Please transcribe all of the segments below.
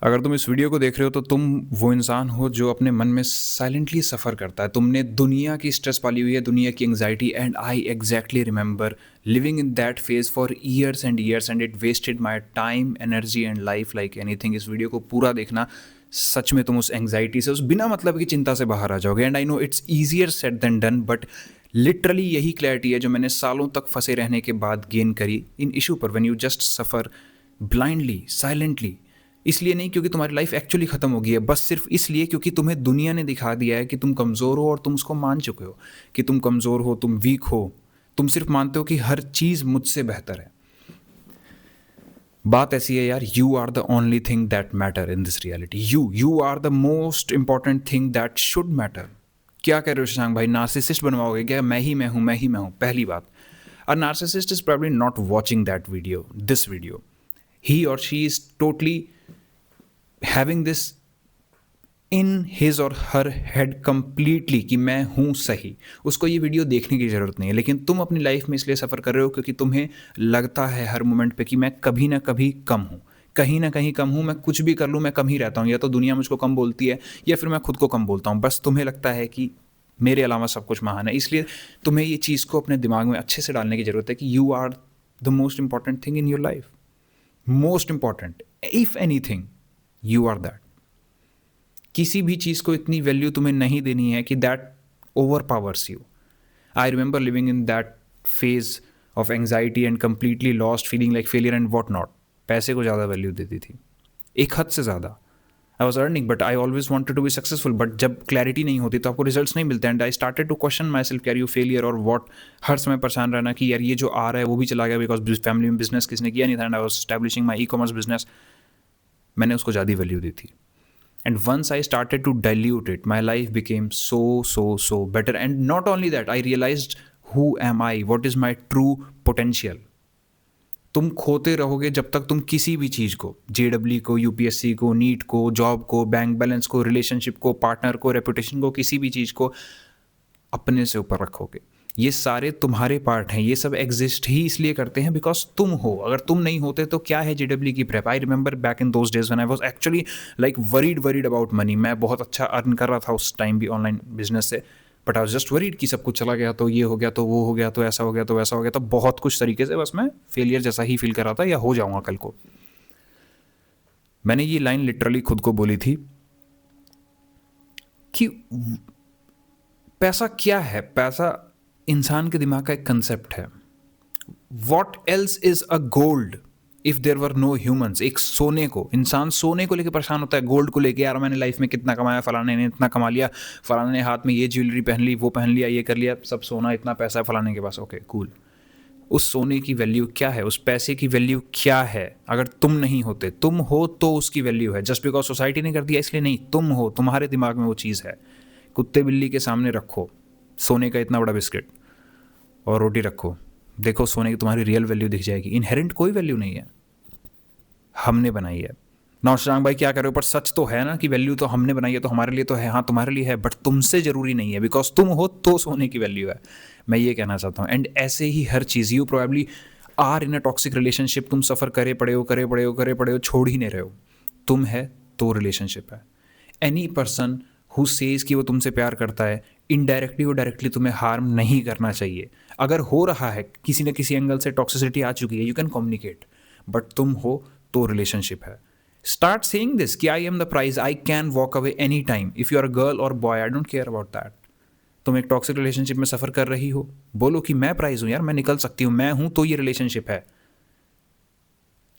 अगर तुम इस वीडियो को देख रहे हो तो तुम वो इंसान हो जो अपने मन में साइलेंटली सफ़र करता है। तुमने दुनिया की स्ट्रेस पाली हुई है, दुनिया की anxiety, and I exactly remember living in that phase for years and it wasted my time, energy and life like anything. इस वीडियो को पूरा देखना, सच में तुम उस एंग्जाइटी से, उस बिना मतलब की चिंता से बाहर आ जाओगे। And I know it's easier said than done, but literally यही क्लैरिटी है जो मैंने सालों तक फंसे रहने के बाद गेन करी इन इशू पर। When you just suffer blindly, silently, इसलिए नहीं क्योंकि तुम्हारी लाइफ एक्चुअली ख़त्म हो गई है, बस सिर्फ इसलिए क्योंकि तुम्हें दुनिया ने दिखा दिया है कि तुम कमज़ोर हो और तुम उसको मान चुके हो कि तुम कमज़ोर हो, तुम वीक हो। तुम सिर्फ मानते हो कि हर चीज़ मुझसे बेहतर है। बात ऐसी है यार, you are the only thing that matter in this reality. You are the most important thing that should matter. क्या कह रहे हो शशांक भाई, नार्सिसिस्ट बनवाओगे क्या? मैं ही मैं हूँ, मैं ही मैं हूँ। पहली बात, a narcissist is probably not watching that video, this video. He or she is totally having this in his or her head completely कि मैं हूँ सही। उसको ये वीडियो देखने की ज़रूरत नहीं है, लेकिन तुम अपनी लाइफ में इसलिए सफ़र कर रहे हो क्योंकि तुम्हें लगता है हर मोमेंट पे कि मैं कभी ना कभी कम हूँ, कहीं ना कहीं कम हूँ। मैं कुछ भी कर लूँ मैं कम ही रहता हूँ, या तो दुनिया मुझको कम बोलती है या फिर मैं खुद को कम बोलता हूँ। बस तुम्हें लगता है कि मेरे अलावा सब कुछ महान है। इसलिए तुम्हें ये चीज़ को अपने दिमाग में अच्छे से डालने की ज़रूरत है कि you are the most important thing in your life. Most important, if any thing, you are that. किसी भी चीज़ को इतनी वैल्यू तुम्हें नहीं देनी है कि that over powers you. I remember living in that phase of anxiety and completely lost, feeling like failure and what not. पैसे को ज़्यादा वैल्यू देती थी, एक हद से ज़्यादा। I was earning but I always wanted to be successful, बट जब क्लैरिटी नहीं होती तो आपको रिजल्ट्स नहीं मिलते। And I started to question myself, care you failure और वॉट। हर समय परेशान रहना कि यार ये जो आ रहा है वो भी चला गया, बिकॉज फैमिली में बिजनेस किसने किया नहीं था, and I was establishing my e commerce business. मैंने उसको ज़्यादा वैल्यू दी थी। And once I started to dilute it, my life became so better. And not only that, I realized who am I, what is my true potential. तुम खोते रहोगे जब तक तुम किसी भी चीज़ को, जेडब्ल्यू को, यूपीएससी को, नीट को, जॉब को, बैंक बैलेंस को, रिलेशनशिप को, पार्टनर को, रेपुटेशन को, किसी भी चीज़ को अपने से ऊपर रखोगे। ये सारे तुम्हारे पार्ट हैं, ये सब एग्जिस्ट ही इसलिए करते हैं बिकॉज तुम हो। अगर तुम नहीं होते तो क्या है जेडब्ल्यू की prep. I remember back in those days when I was actually like worried about money. मैं बहुत अच्छा अर्न कर रहा था उस टाइम भी ऑनलाइन बिजनेस से, but I was just worried कि सब कुछ चला गया तो ये हो गया तो वो हो गया तो ऐसा हो गया तो वैसा हो गया, तो बहुत कुछ तरीके से बस मैं फेलियर जैसा ही फील कर रहा था या हो जाऊंगा कल को। मैंने ये लाइन लिटरली खुद को बोली थी कि पैसा क्या है? पैसा इंसान के दिमाग का एक कंसेप्ट है। What else is a gold if there were no humans. एक सोने को, इंसान सोने को लेकर परेशान होता है, गोल्ड को लेकर यार मैंने लाइफ में कितना कमाया, फलाने ने इतना कमा लिया, फलाने ने हाथ में ये ज्वेलरी पहन ली, वो पहन लिया, ये कर लिया, सब सोना, इतना पैसा है फलाने के पास। Okay cool. उस सोने की वैल्यू क्या है? उस पैसे की वैल्यू क्या है? अगर तुम नहीं होते, तुम हो तो उसकी वैल्यू है। जस्ट बिकॉज सोसाइटी ने कर दिया इसलिए नहीं, तुम हो, तुम्हारे दिमाग में वो चीज़ है। कुत्ते बिल्ली के सामने रखो सोने का इतना बड़ा बिस्किट और रोटी रखो, देखो सोने की तुम्हारी रियल वैल्यू दिख जाएगी। इनहेरेंट कोई वैल्यू नहीं है, हमने बनाई है। नौशांग भाई क्या कर रहे हो? पर सच तो है ना कि वैल्यू तो हमने बनाई है, तो हमारे लिए तो है। हाँ तुम्हारे लिए है, बट तुमसे जरूरी नहीं है, बिकॉज तुम हो तो सोने की वैल्यू है। मैं ये कहना चाहता हूँ। एंड ऐसे ही हर चीज़, you probably are in a toxic relationship. तुम सफ़र करे पड़े हो, छोड़ ही नहीं रहे हो। तुम है तो रिलेशनशिप है। एनी पर्सन हु सेज कि वो तुमसे प्यार करता है, इनडायरेक्टली और डायरेक्टली तुम्हें हार्म नहीं करना चाहिए। अगर हो रहा है किसी न किसी एंगल से, टॉक्सिसिटी आ चुकी है, यू कैन कम्युनिकेट, बट तुम हो तो रिलेशनशिप है। स्टार्ट सेइंग दिस कि I am the prize, I can walk away any time. If you are a girl or boy, I don't care about that. तुम एक toxic relationship में सफ़र कर रही हो, बोलो कि मैं प्राइज हूँ यार, मैं निकल सकती हूँ, मैं हूँ तो ये रिलेशनशिप है।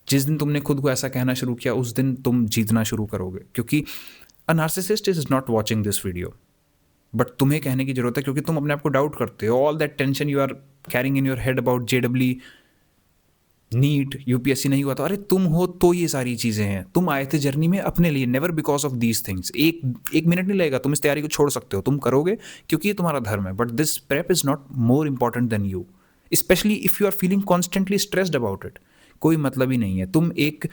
जिस दिन तुमने खुद को ऐसा कहना शुरू किया, उस दिन तुम जीतना शुरू करोगे। क्योंकि a narcissist is not watching this video, but तुम्हें कहने की जरूरत है क्योंकि तुम अपने आप को डाउट करते हो। All that tension you are carrying in your head about JW, NEET, UPSC नहीं हुआ तो, अरे तुम हो तो ये सारी चीज़ें हैं। तुम आए थे जर्नी में अपने लिए, never because of these things. एक मिनट नहीं लगेगा, तुम इस तैयारी को छोड़ सकते हो, तुम करोगे क्योंकि ये तुम्हारा धर्म है। But this prep is not more important than you, specially if you are feeling constantly stressed about it. कोई मतलब ही नहीं है। तुम एक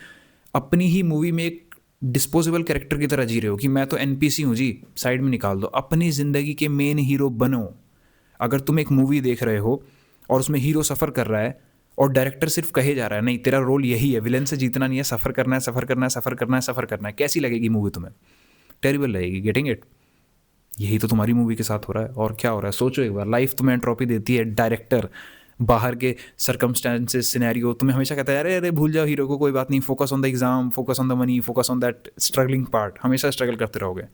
अपनी ही मूवी में एक डिस्पोजेबल कैरेक्टर की तरह जी रहे हो कि मैं तो एनपीसी हूँ जी, साइड में निकाल दो। अपनी ज़िंदगी के मेन हीरो बनो। अगर तुम एक मूवी देख रहे हो और उसमें हीरो सफ़र कर रहा है और डायरेक्टर सिर्फ कहे जा रहा है नहीं तेरा रोल यही है, विलन से जीतना नहीं है, सफ़र करना है, सफ़र करना है, सफ़र करना है, सफ़र करना है। कैसी लगेगी मूवी तुम्हें? टेरिबल लगेगी। Getting it? यही तो तुम्हारी मूवी के साथ हो रहा है। और क्या हो रहा है सोचो एक बार। लाइफ तुम्हें एंट्रोपी देती है, डायरेक्टर बाहर के सर्कमस्टेंसेस सिनेरियो तुम्हें हमेशा कहता है अरे अरे भूल जाओ हीरो को, कोई बात नहीं, focus on the exam, focus on the money, focus on that struggling part. हमेशा स्ट्रगल करते रहोगे।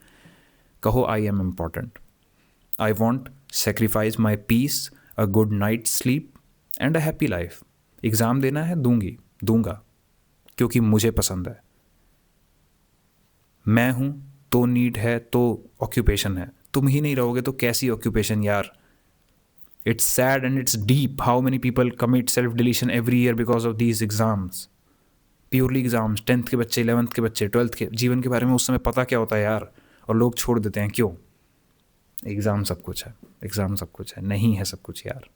कहो I am important, I won't sacrifice my peace, a good night sleep and a happy life. Exam देना है, दूंगा क्योंकि मुझे पसंद है। मैं हूँ तो नीड है, तो ऑक्यूपेशन है। तुम ही नहीं रहोगे तो कैसी ऑक्यूपेशन यार। It's sad and it's deep how many people commit self deletion every year because of these exams. Purely exams, 10th के बच्चे, 11th के बच्चे, 12th के। जीवन के बारे में उस समय पता क्या होता है यार, और लोग छोड़ देते हैं। क्यों? एग्ज़ाम सब कुछ है, एग्ज़ाम सब कुछ है, नहीं है सब कुछ यार।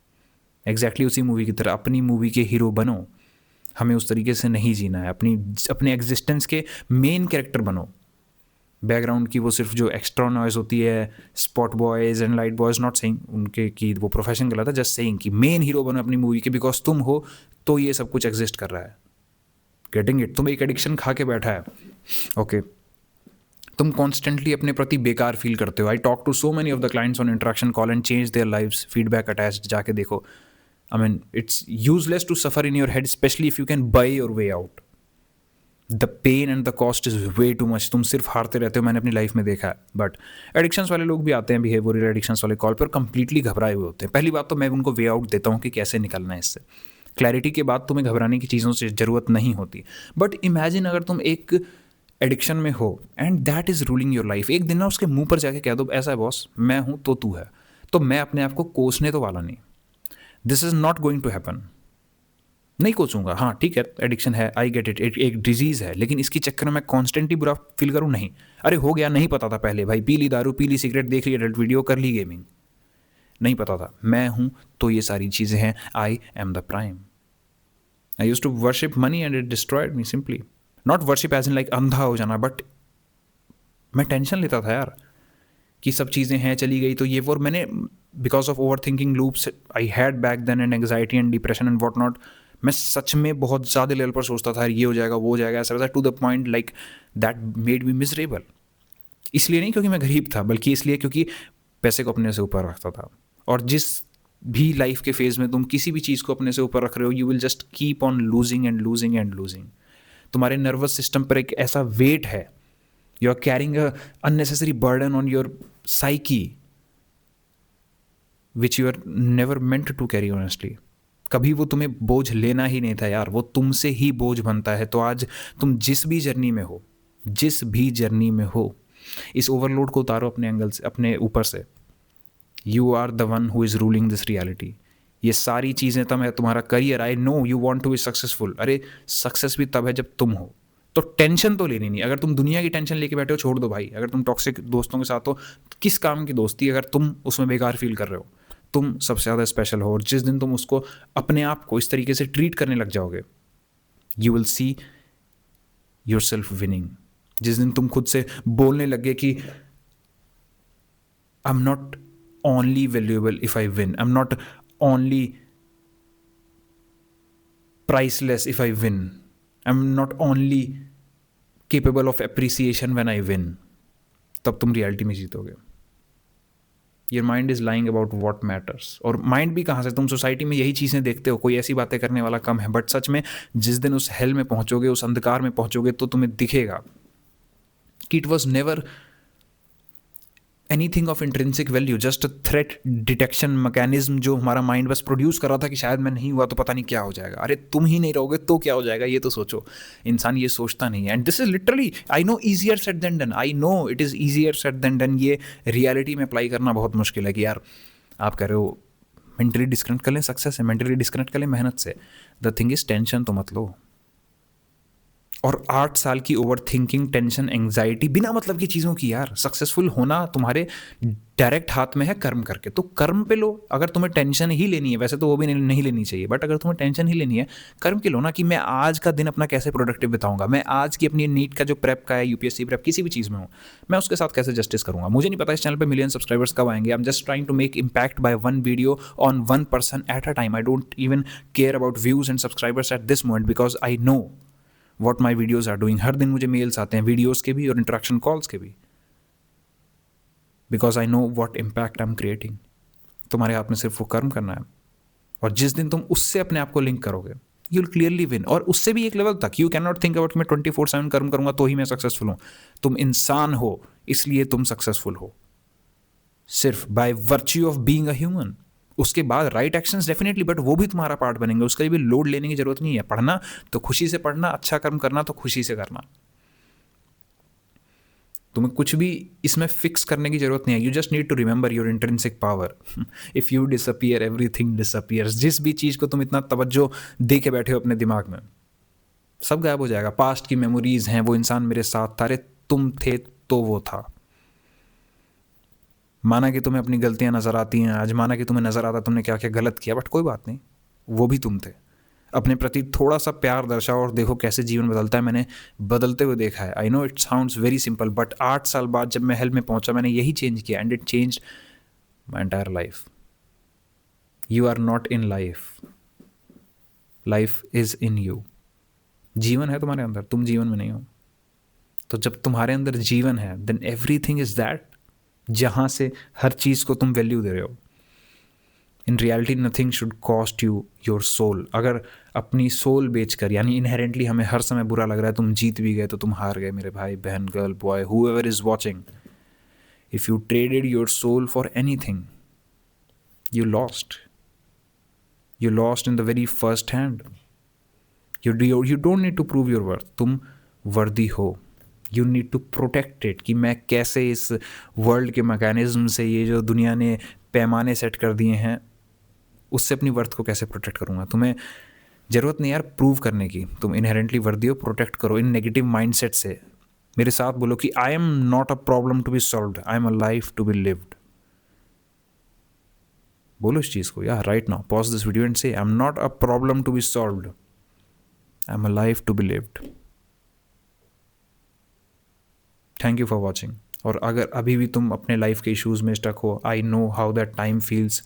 एग्जैक्टली उसी मूवी की तरह अपनी मूवी के हीरो बनो। हमें उस तरीके से नहीं जीना है। अपने एग्जिस्टेंस के मेन कैरेक्टर बनो। बैकग्राउंड की वो सिर्फ जो एक्स्ट्रा नॉइज़ होती है, spot boys and light boys, not saying उनके कि वो प्रोफेशन गलत है, जस्ट सेइंग कि मेन हीरो बनो अपनी मूवी के, बिकॉज तुम हो तो ये सब कुछ एग्जिस्ट कर रहा है। Getting it? तुम एक एडिक्शन खा के बैठा है, ओके तुम कॉन्स्टेंटली अपने प्रति बेकार फील करते हो। I talk to so many of the clients on interaction call and change their lives, feedback attached, जाके देखो। I mean, it's useless to suffer in your head, especially if you can buy your way out. The pain and the cost is way too much. तुम सिर्फ हारते रहते हो, मैंने अपनी life में देखा है। बट एडिक्शंस वाले लोग भी आते हैं बिहेवियरल एडिक्शंस वाले कॉल पर, कंप्लीटली घबराए हुए होते हैं। पहली बात तो मैं उनको वे आउट देता हूँ कि कैसे निकलना है इससे। क्लैरिटी के बाद तुम्हें घबराने की चीज़ों से ज़रूरत नहीं होती। बट इमेजिन अगर तुम एक एडिक्शन में हो and that is ruling your life. एक दिन ना उसके मुंह पर जाके कह दो ऐसा है बॉस, मैं हूँ तो तू है, तो मैं अपने आप को कोसने तो वाला नहीं। This is not going to happen. नहीं कोचूंगा, हाँ ठीक है एडिक्शन है, आई गेट इट, एक डिजीज़ है, लेकिन इसकी चक्कर में मैं कॉन्स्टेंटली बुरा फील करूँ? नहीं। अरे हो गया, नहीं पता था पहले भाई, पी ली दारू, पी ली सिगरेट, देख ली एडल्ट वीडियो, कर ली गेमिंग, नहीं पता था। मैं हूँ तो ये सारी चीज़ें हैं। I am the prime. I use to worship money and it destroyed me simply. Not worship as in like अंधा हो जाना, बट मैं टेंशन लेता था यार कि सब चीज़ें हैं, चली गई तो ये वो। और मैंने because of over thinking loops I had back then and anxiety and depression and what not, मैं सच में बहुत ज़्यादा लेवल पर सोचता था ये हो जाएगा, वो हो जाएगा, ऐसा to the point like that made me miserable. इसलिए नहीं क्योंकि मैं गरीब था, बल्कि इसलिए क्योंकि पैसे को अपने से ऊपर रखता था। और जिस भी लाइफ के फेज़ में तुम किसी भी चीज़ को अपने से ऊपर रख रहे हो, you will just keep on losing and losing and losing. तुम्हारे नर्वस सिस्टम पर एक ऐसा वेट है, you are carrying a unnecessary burden on your psyche which you are never meant to carry honestly. कभी वो तुम्हें बोझ लेना ही नहीं था यार, वो तुमसे ही बोझ बनता है। तो आज तुम जिस भी जर्नी में हो, जिस भी जर्नी में हो, इस ओवरलोड को उतारो अपने एंगल से, अपने ऊपर से। You are the one who is ruling this reality. ये सारी चीज़ें तब है, तुम्हारा career, I know you want to be successful. अरे सक्सेस भी तब है जब तुम हो। तो टेंशन तो लेनी नहीं। अगर तुम दुनिया की टेंशन लेके बैठे हो, छोड़ दो भाई। अगर तुम टॉक्सिक दोस्तों के साथ हो, तो किस काम की दोस्ती अगर तुम उसमें बेकार फील कर रहे हो। तुम सबसे ज़्यादा स्पेशल हो, और जिस दिन तुम उसको, अपने आप को इस तरीके से ट्रीट करने लग जाओगे, you will see your self winning. जिस दिन तुम खुद से बोलने लगे कि I am not only valuable if I win, I am not only priceless if I win, I'm not only capable of appreciation when I win, तब तुम रियलिटी में जीतोगे। Your mind is lying about what matters। और mind भी कहाँ से, तुम society में यही चीज़ें देखते हो, कोई ऐसी बातें करने वाला कम है। बट सच में जिस दिन उस हेल में पहुँचोगे, उस अंधकार में पहुँचोगे, तो तुम्हें दिखेगा कि it was never anything of intrinsic value, just a threat detection mechanism जो हमारा माइंड बस प्रोड्यूस कर रहा था कि शायद मैं नहीं हुआ तो पता नहीं क्या हो जाएगा। अरे तुम ही नहीं रहोगे तो क्या हो जाएगा, ये तो सोचो। इंसान ये सोचता नहीं है। And this is literally, I know easier said than done, I know it is easier said than done. ये रियलिटी में अप्लाई करना बहुत मुश्किल है कि यार आप कह रहे हो मेंटली डिस्कनेक्ट कर लें सक्सेस से, मेंटली डिस्कनेक्ट कर लें मेहनत से। द थिंग इज टेंशन तो मत लो। और 8 साल की ओवर थिंकिंग, टेंशन, एंग्जाइटी, बिना मतलब की चीज़ों की यार। सक्सेसफुल होना तुम्हारे डायरेक्ट हाथ में है कर्म करके, तो कर्म पे लो। अगर तुम्हें टेंशन ही लेनी है, वैसे तो वो भी नहीं लेनी चाहिए, बट अगर तुम्हें टेंशन ही लेनी है, कर्म की लो ना, कि मैं आज का दिन अपना कैसे प्रोडक्टिव बिताऊंगा, मैं आज की अपनी नीट का जो प्रेप का है, यूपीएससी प्रेप किसी भी चीज़ में हूँ, मैं उसके साथ कैसे जस्टिस करूंगा। मुझे नहीं पता इस चैनल पे मिलियन सब्सक्राइबर्स कब आएंगे। I am just trying to make impact by one video on one person at a time. I don't even care about views and subscribers at this moment, because I know what my videos are doing. हर दिन मुझे mails आते हैं, videos के भी और interaction calls के भी, because I know what impact I am creating. तुम्हारे हाथ में सिर्फ वो कर्म करना है, और जिस दिन तुम उससे अपने आप को लिंक करोगे, यू विल क्लियरली विन। और उससे भी एक लेवल तक, you can not think about मैं 24/7 कर्म करूंगा तो ही मैं सक्सेसफुल हूं। तुम इंसान हो, इसलिए तुम सक्सेसफुल हो, सिर्फ by virtue of being a human. उसके बाद राइट एक्शंस डेफिनेटली, बट वो भी तुम्हारा पार्ट बनेंगे, उसका भी लोड लेने की जरूरत नहीं है। पढ़ना तो खुशी से पढ़ना, अच्छा कर्म करना तो खुशी से करना। तुम्हें कुछ भी इसमें फिक्स करने की जरूरत नहीं है। You just need to remember your intrinsic power. If you disappear everything disappears. जिस भी चीज़ को तुम इतना तवज्जो दे के बैठे हो अपने दिमाग में, सब गायब हो जाएगा। पास्ट की मेमोरीज हैं, वो इंसान मेरे साथ था, अरे तुम थे तो वो था। माना कि तुम्हें अपनी गलतियां नज़र आती हैं आज, माना कि तुम्हें नज़र आता तुमने क्या क्या गलत किया, बट कोई बात नहीं, वो भी तुम थे। अपने प्रति थोड़ा सा प्यार दर्शाओ और देखो कैसे जीवन बदलता है। मैंने बदलते हुए देखा है। आई know it sounds very simple, but 8 साल बाद जब मैं हेल्थ में पहुंचा, मैंने यही चेंज किया, and it change my entire life. You are not in life, life is in you. जीवन है तुम्हारे अंदर, तुम जीवन में नहीं हो। तो जब तुम्हारे अंदर जीवन है, देन एवरीथिंग इज दैट, जहां से हर चीज़ को तुम वैल्यू दे रहे हो। In reality nothing should cost you your soul. अगर अपनी सोल बेचकर, यानी इनहेरेंटली हमें हर समय बुरा लग रहा है, तुम जीत भी गए तो तुम हार गए, मेरे भाई बहन, girl, boy, whoever is watching, if you traded your soul for anything, you lost. You lost in the very first hand. You don't need to prove your worth. तुम वर्दी हो। You need to protect it, कि मैं कैसे इस world के mechanism से, ये जो दुनिया ने पैमाने सेट कर दिए हैं, उससे अपनी वर्थ को कैसे प्रोटेक्ट करूँगा। तुम्हें ज़रूरत नहीं यार प्रूव करने की, तुम इनहेरेंटली वर्दी हो, प्रोटेक्ट करो इन नेगेटिव माइंडसेट से। मेरे साथ बोलो कि I am not a problem to be solved, I am a life to be lived. बोलो इस चीज़ को यार right now, pause this video and say I am not a problem to be solved, I am a life to be lived. Thank you for watching. और अगर अभी भी तुम अपने लाइफ के इश्यूज़ में स्टक हो, I know how that time feels.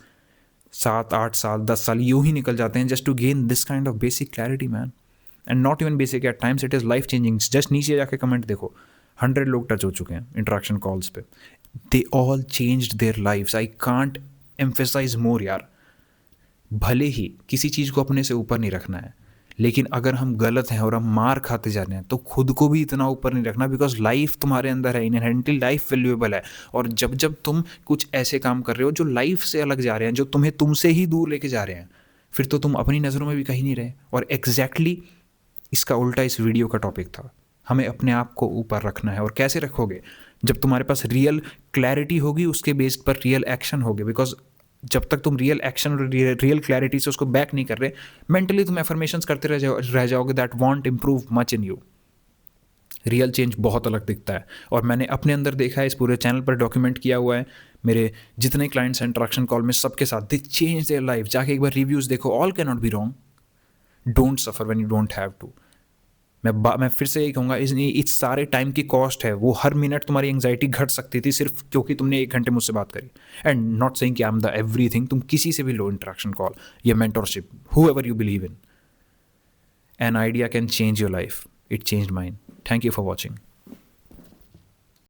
7-8 साल 10 साल यूं ही निकल जाते हैं just to gain this kind of basic clarity man, and not even basic, at times it is life changing. Just नीचे जाके कमेंट देखो, 100 लोग टच हो चुके हैं इंटरेक्शन कॉल्स पे, they all changed their lifes. I can't emphasise more यार। भले ही किसी चीज़ को अपने से ऊपर नहीं रखना है, लेकिन अगर हम गलत हैं और हम मार खाते जा रहे हैं तो खुद को भी इतना ऊपर नहीं रखना, बिकॉज लाइफ तुम्हारे अंदर है, इनहेरेंटली लाइफ वैल्यूएबल है। और जब जब तुम कुछ ऐसे काम कर रहे हो जो लाइफ से अलग जा रहे हैं, जो तुम्हें तुमसे ही दूर लेके जा रहे हैं, फिर तो तुम अपनी नज़रों में भी कहीं नहीं रहे। और एग्जैक्टली इसका उल्टा इस वीडियो का टॉपिक था। हमें अपने आप को ऊपर रखना है। और कैसे रखोगे? जब तुम्हारे पास रियल क्लैरिटी होगी, उसके बेस पर रियल एक्शन होगे। बिकॉज जब तक तुम रियल एक्शन और रियल क्लैरिटी से उसको बैक नहीं कर रहे, मेंटली तुम एफर्मेशंस करते रह जाओगे that want improve much in you. Real change बहुत अलग दिखता है, और मैंने अपने अंदर देखा है, इस पूरे चैनल पर डॉक्यूमेंट किया हुआ है। मेरे जितने क्लाइंट्स हैं इंटरेक्शन कॉल में, सबके साथ दे चेंज देयर लाइफ। जाके एक बार रिव्यूज़ देखो, all can not be wrong. Don't suffer when you don't have to. मैं फिर से यही कहूँगा, इस सारे टाइम की कॉस्ट है। वो हर मिनट तुम्हारी एंग्जाइटी घट सकती थी सिर्फ क्योंकि तुमने 1 घंटे मुझसे बात करी। एंड नॉट सेइंग कि आई एम द एवरीथिंग। तुम किसी से भी लो इंटरेक्शन कॉल या mentorship, whoever you believe in, an idea can change your life. It changed mine. Thank you for watching.